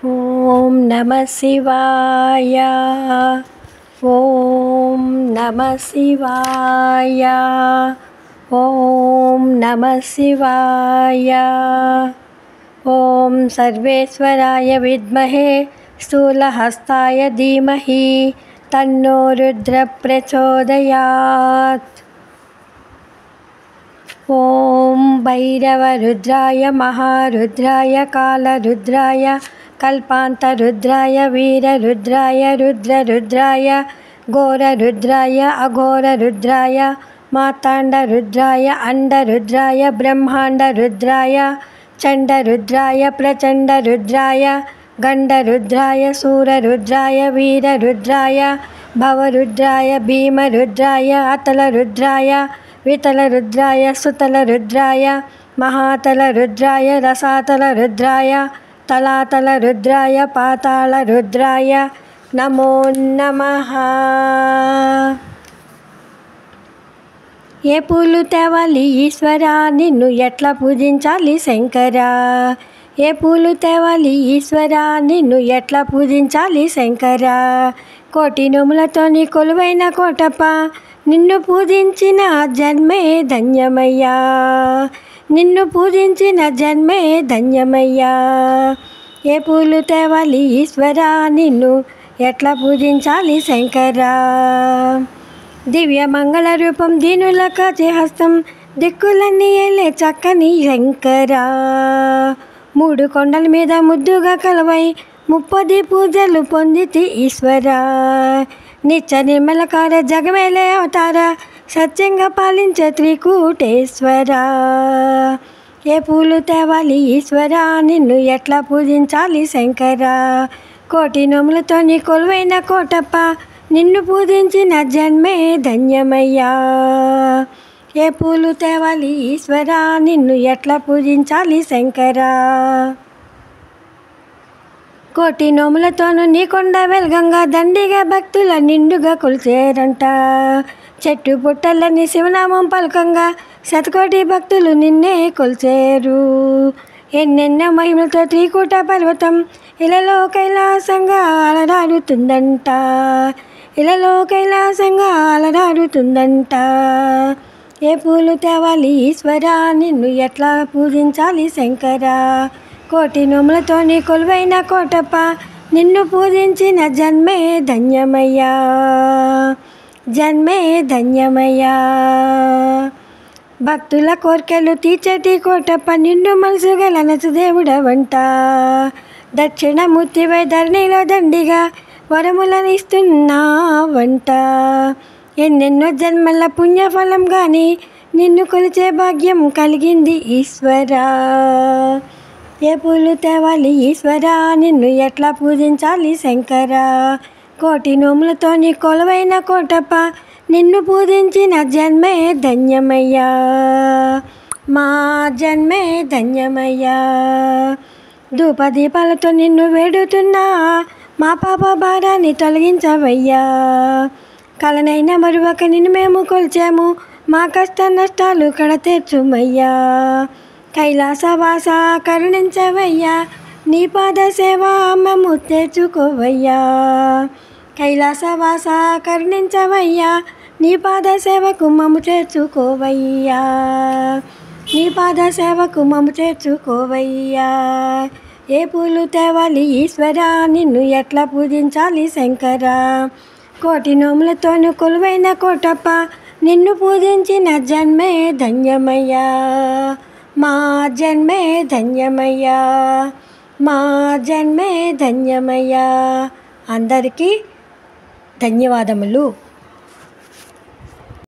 ఓం నమః శివాయ. ఓం నమః శివాయ. ఓం నమః శివాయ. ఓం సర్వేశ్వరాయ విద్మహే స్థూలహస్తాయ ధీమహి తన్నో రుద్ర ప్రచోదయాత్. ఓం భైరవరుద్రాయ మహారుద్రాయ కాలరుద్రాయ కల్పాంతరుద్రాయ వీరరుద్రాయ రుద్రరుద్రాయ ఘోరరుద్రాయ అఘోరరుద్రాయ మార్తాండరుద్రాయ అండరుద్రాయ బ్రహ్మాండరుద్రాయ చండరుద్రాయ ప్రచండరుద్రాయ గండరుద్రాయ శూరరుద్రాయ వీరరుద్రాయ భవరుద్రాయ భీమరుద్రాయ అతలరుద్రాయ వితలరుద్రాయ సుతలరుద్రాయ మహాతలరుద్రాయ రసాతలరుద్రాయ తలాతలరుద్రాయ పాతాళరుద్రాయ నమో నమః. ఏ పూలు తేవాలి ఈశ్వరా, నిన్ను ఎట్లా పూజించాలి శంకరా. ఏ పూలు తేవాలి ఈశ్వరా, నిన్ను ఎట్లా పూజించాలి శంకరా. కోటి నోములతోని కొలువైన కోటప్ప, నిన్ను పూజించిన జన్మే ధన్యమయ్యా. నిన్ను పూజించిన జన్మే ధన్యమయ్యా. ఏ పూలు తేవాలి ఈశ్వరా, నిన్ను ఎట్లా పూజించాలి శంకరా. దివ్య మంగళ రూపం దీనుల కాచేహస్తం, దిక్కులన్నీ ఏలే చక్కని శంకరా. మూడు కొండల మీద ముద్దుగా కలవై ముప్పది పూజలు పొందితి ఈశ్వరా. నిత్య నిర్మలకార జగమేలే అవతార, సత్యంగా పాలించే త్రికూటేశ్వరా. ఏ పూలు తేవాలి ఈశ్వరా, నిన్ను ఎట్లా పూజించాలి శంకరా. కోటి నోములతోని కొలువైన కోటప్ప, నిన్ను పూజించిన జన్మే ధన్యమయ్యా. ఏ పూలు తేవాలి ఈశ్వరా, నిన్ను ఎట్లా పూజించాలి శంకరా. కోటి నోములతోనూ నీ కొండ వెలగంగా దండిగా భక్తుల నిండుగా కొలిచేరంట. చెట్టు పుట్టలని శివనామం పలకంగా శతకోటి భక్తులు నిన్నే కొలిచేరు. ఎన్నెన్నో మహిమలతో త్రికూట పర్వతం ఇలలో కైలాసంగా అలరాడుతుందంట. ఇలలో కైలాసంగా అలరాడుతుందంట. ఏ పూలు తేవాలి ఈశ్వరా, నిన్ను ఎట్లా పూజించాలి శంకరా. కోటి నోములతోని కొలువైన కోటప్ప, నిన్ను పూజించిన జన్మే ధన్యమయ్యా. జన్మే ధన్యమయ్యా. భక్తుల కోర్కెలు తీర్చేటి కోటప్ప, నిన్ను మనసు గల నచదేవుడవంట. దక్షిణమూర్తివై ధరణిలో దండిగా వరములను ఇస్తున్నావంట. ఎన్నెన్నో జన్మల పుణ్యఫలం గాని నిన్ను కొలిచే భాగ్యం కలిగింది ఈశ్వరా. ఏ పూలు తేవాలి ఈశ్వరా, నిన్ను ఎట్లా పూజించాలి శంకరా. కోటి నోములతోని కొలువైన కోటప్ప, నిన్ను పూజించిన జన్మే ధన్యమయ్యా. మా జన్మే ధన్యమయ్యా. ధూపదీపాలతో నిన్ను వేడుతున్నా, మా పాప భారాన్ని తొలగించవయ్యా. కలనైనా మరువక నిన్ను మేము కొలిచాము, మా కష్ట నష్టాలు కడతీర్చుమయ్యా. కైలాసవాస కరుణించవయ్యా, నీ పాద సేవ మేము తెచ్చుకోవయ్యా. కైలాసవాస కరుణించవయ్యా, నీ పాద సేవకు మమ్ము చేర్చుకోవయ్యా. నీ పాద సేవకు మమ్ము చేర్చుకోవయ్యా. ఏ పూలు తేవాలి ఈశ్వరా, నిన్ను ఎట్లా పూజించాలి శంకరా. కోటి నోములతోనూ కొలువైన కోటప్ప, నిన్ను పూజించిన జన్మే ధన్యమయ్యా. మా జన్మే ధన్యమయ్యా. మా జన్మే ధన్యమయ్యా. అందరికీ ధన్యవాదములు.